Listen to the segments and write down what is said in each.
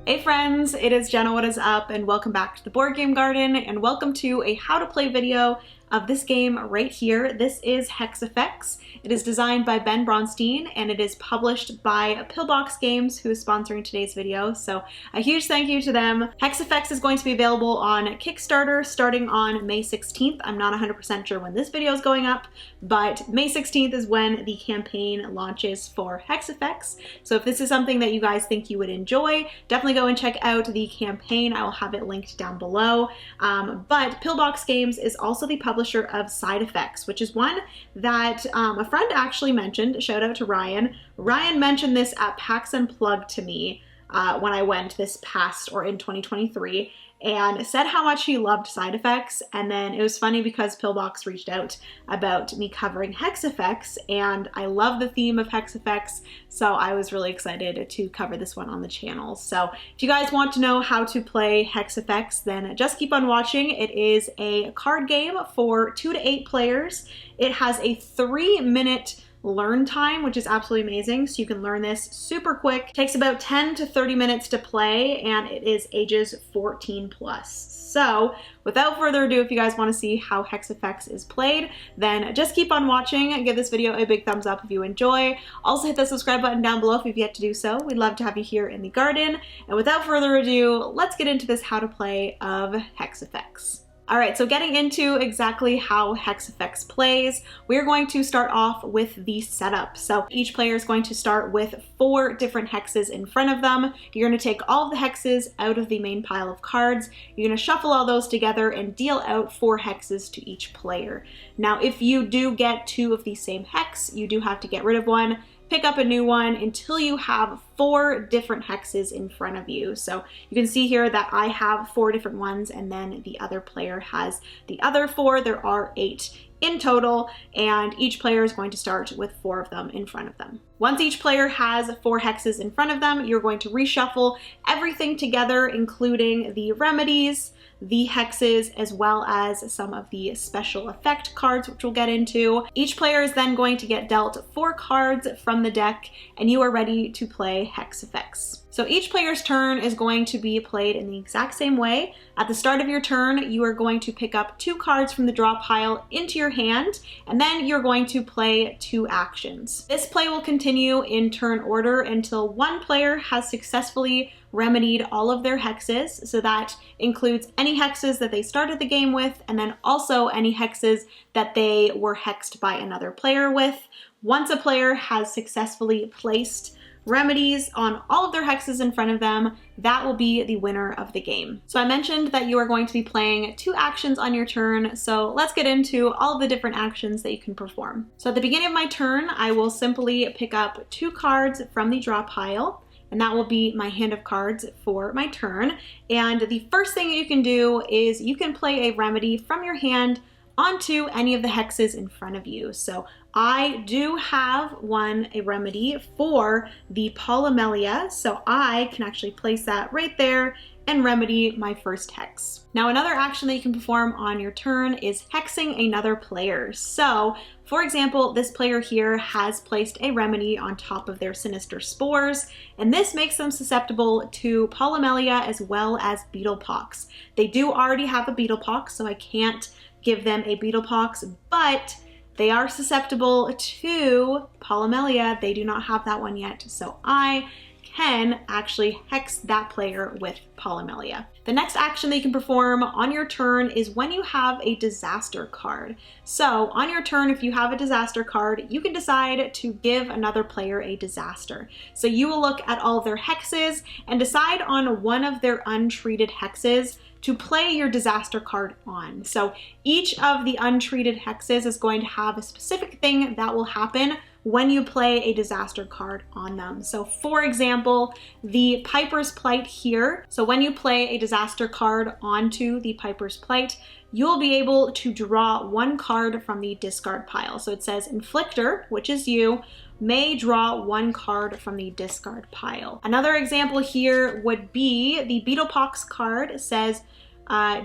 Hey friends, it is Jenna, what is up, and welcome back to the Board Game Garden, and welcome to a how to play video of this game right here. This is Hex Effects. It is designed by Ben Bronstein and it is published by Pillbox Games, who is sponsoring today's video, so a huge thank you to them. Hex Effects is going to be available on Kickstarter starting on May 16th. I'm not 100% sure when this video is going up, but May 16th is when the campaign launches for Hex Effects. So if this is something that you guys think you would enjoy, definitely go and check out the campaign. I will have it linked down below. But Pillbox Games is also the publisher of Side Effects, which is one that a friend actually mentioned. Shout out to Ryan. Ryan mentioned this at PAX Unplugged to me when I went this past, or in 2023, and said how much he loved Side Effects. And then it was funny because Pillbox reached out about me covering Hex Effects, and I love the theme of Hex Effects, so I was really excited to cover this one on the channel. So if you guys want to know how to play Hex Effects, then just keep on watching. It is a card game for 2 to 8 players. It has a 3-minute learn time, which is absolutely amazing. So you can learn this super quick. It takes about 10 to 30 minutes to play, and it is ages 14 plus. So without further ado, if you guys want to see how Hex Effects is played, then just keep on watching. Give this video a big thumbs up if you enjoy. Also hit the subscribe button down below if you've yet to do so. We'd love to have you here in the garden. And without further ado, let's get into this how to play of Hex Effects. All right, so getting into exactly how Hex Effects plays, we're going to start off with the setup. So each player is going to start with 4 different hexes in front of them. You're going to take all of the hexes out of the main pile of cards. You're going to shuffle all those together and deal out 4 hexes to each player. Now, if you do get 2 of the same hex, you do have to get rid of one, pick up a new one until you have 4 different hexes in front of you. So you can see here that I have 4 different ones, and then the other player has the other 4. There are 8 in total, and each player is going to start with 4 of them in front of them. Once each player has 4 hexes in front of them, you're going to reshuffle everything together, including the remedies, the hexes, as well as some of the special effect cards, which we'll get into. Each player is then going to get dealt 4 cards from the deck, and you are ready to play Hex Effects. So each player's turn is going to be played in the exact same way. At the start of your turn, you are going to pick up 2 cards from the draw pile into your hand, and then you're going to play 2 actions. This play will continue in turn order until one player has successfully remedied all of their hexes. So that includes any hexes that they started the game with, and then also any hexes that they were hexed by another player with. Once a player has successfully placed remedies on all of their hexes in front of them, that will be the winner of the game. So I mentioned that you are going to be playing 2 actions on your turn, so let's get into all of the different actions that you can perform. So at the beginning of my turn, I will simply pick up 2 cards from the draw pile, and that will be my hand of cards for my turn. And the first thing you can do is you can play a remedy from your hand onto any of the hexes in front of you. So I do have a remedy for the Polymelia, so I can actually place that right there and remedy my first hex. Now, another action that you can perform on your turn is hexing another player. So, for example, this player here has placed a remedy on top of their Sinister Spores, and this makes them susceptible to Polymelia as well as Beetlepox. They do already have a Beetlepox, so I can't give them a Beetlepox, but they are susceptible to Polymelia. They do not have that one yet, so I can actually hex that player with Polymelia. The next action that you can perform on your turn is when you have a disaster card. So on your turn, if you have a disaster card, you can decide to give another player a disaster. So you will look at all of their hexes and decide on one of their untreated hexes to play your disaster card on. So each of the untreated hexes is going to have a specific thing that will happen when you play a disaster card on them. So for example, the Piper's Plight here. So when you play a disaster card onto the Piper's Plight, you'll be able to draw 1 card from the discard pile. So it says Inflictor, which is you, may draw 1 card from the discard pile. Another example here would be the Beetlepox card. It says,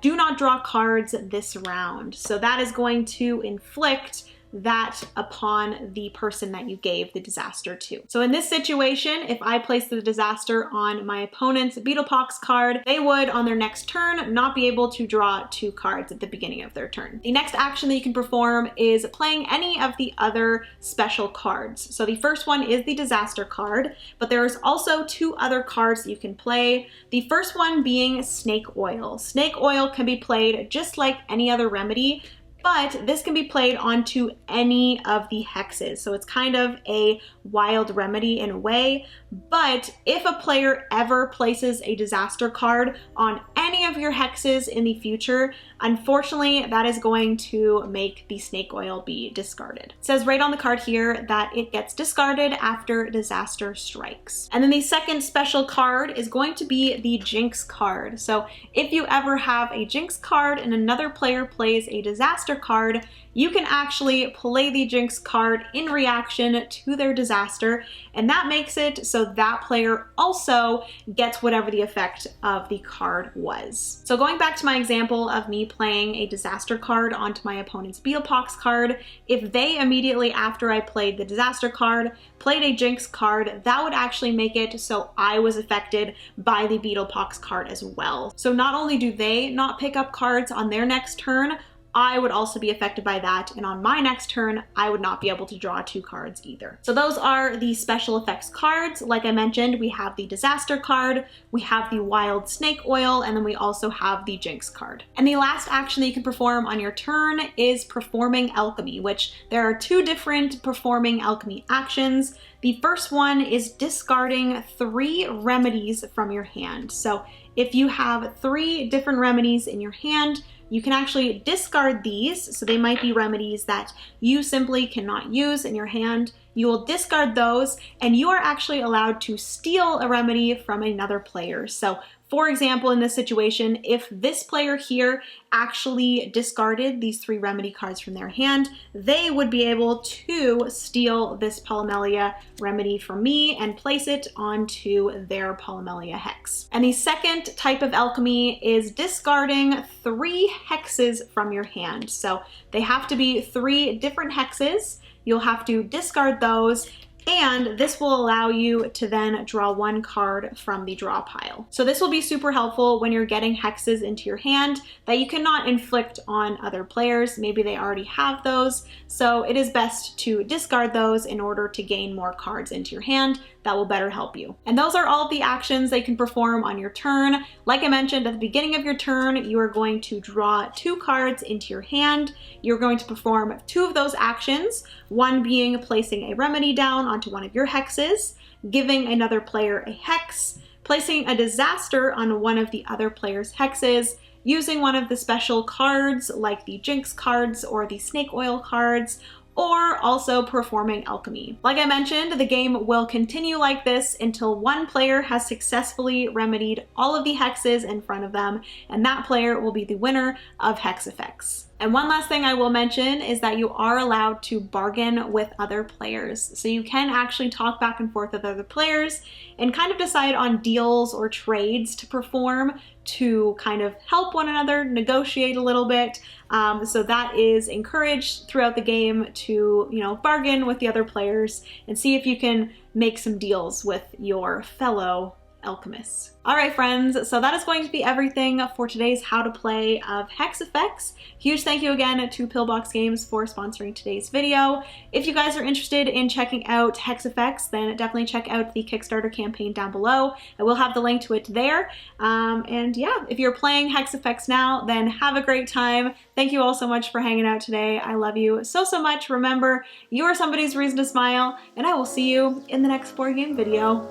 do not draw cards this round. So that is going to inflict that upon the person that you gave the disaster to. So in this situation, if I place the disaster on my opponent's Beetlepox card, they would on their next turn not be able to draw 2 cards at the beginning of their turn. The next action that you can perform is playing any of the other special cards. So the first one is the disaster card, but there's also 2 other cards that you can play. The first one being snake oil. Snake oil can be played just like any other remedy, but this can be played onto any of the hexes. So it's kind of a wild remedy in a way, but if a player ever places a disaster card on any of your hexes in the future, unfortunately, that is going to make the snake oil be discarded. It says right on the card here that it gets discarded after disaster strikes. And then the second special card is going to be the jinx card. So if you ever have a jinx card and another player plays a disaster card, you can actually play the jinx card in reaction to their disaster, and that makes it so that player also gets whatever the effect of the card was. So going back to my example of me playing a disaster card onto my opponent's Beetlepox card, if they immediately after I played the disaster card played a jinx card, that would actually make it so I was affected by the Beetlepox card as well. So not only do they not pick up cards on their next turn, I would also be affected by that, and on my next turn, I would not be able to draw 2 cards either. So those are the special effects cards. Like I mentioned, we have the disaster card, we have the wild snake oil, and then we also have the jinx card. And the last action that you can perform on your turn is performing alchemy, which there are 2 different performing alchemy actions. The first one is discarding 3 remedies from your hand. So if you have 3 different remedies in your hand, you can actually discard these. So they might be remedies that you simply cannot use in your hand. You will discard those, and you are actually allowed to steal a remedy from another player. So for example, in this situation, if this player here actually discarded these 3 remedy cards from their hand, they would be able to steal this Polymelia remedy from me and place it onto their Polymelia hex. And the second type of alchemy is discarding 3 hexes from your hand. So they have to be 3 different hexes. You'll have to discard those, and this will allow you to then draw 1 card from the draw pile. So this will be super helpful when you're getting hexes into your hand that you cannot inflict on other players. Maybe they already have those. So it is best to discard those in order to gain more cards into your hand. That will better help you. And those are all of the actions that you can perform on your turn. Like I mentioned, at the beginning of your turn, you are going to draw 2 cards into your hand. You're going to perform 2 of those actions, one being placing a remedy down onto one of your hexes, giving another player a hex, placing a disaster on one of the other player's hexes, using one of the special cards like the jinx cards or the snake oil cards, or also performing alchemy. Like I mentioned, the game will continue like this until one player has successfully remedied all of the hexes in front of them, and that player will be the winner of Hex Effects. And one last thing I will mention is that you are allowed to bargain with other players. So you can actually talk back and forth with other players and kind of decide on deals or trades to perform to kind of help one another negotiate a little bit. So that is encouraged throughout the game to, bargain with the other players and see if you can make some deals with your fellow alchemists. All right, friends, so that is going to be everything for today's How to Play of Hex Effects. Huge thank you again to Pillbox Games for sponsoring today's video. If you guys are interested in checking out Hex Effects, then definitely check out the Kickstarter campaign down below. I will have the link to it there. And yeah, if you're playing Hex Effects now, then have a great time. Thank you all so much for hanging out today. I love you so, so much. Remember, you are somebody's reason to smile, and I will see you in the next board game video.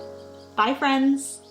Bye, friends.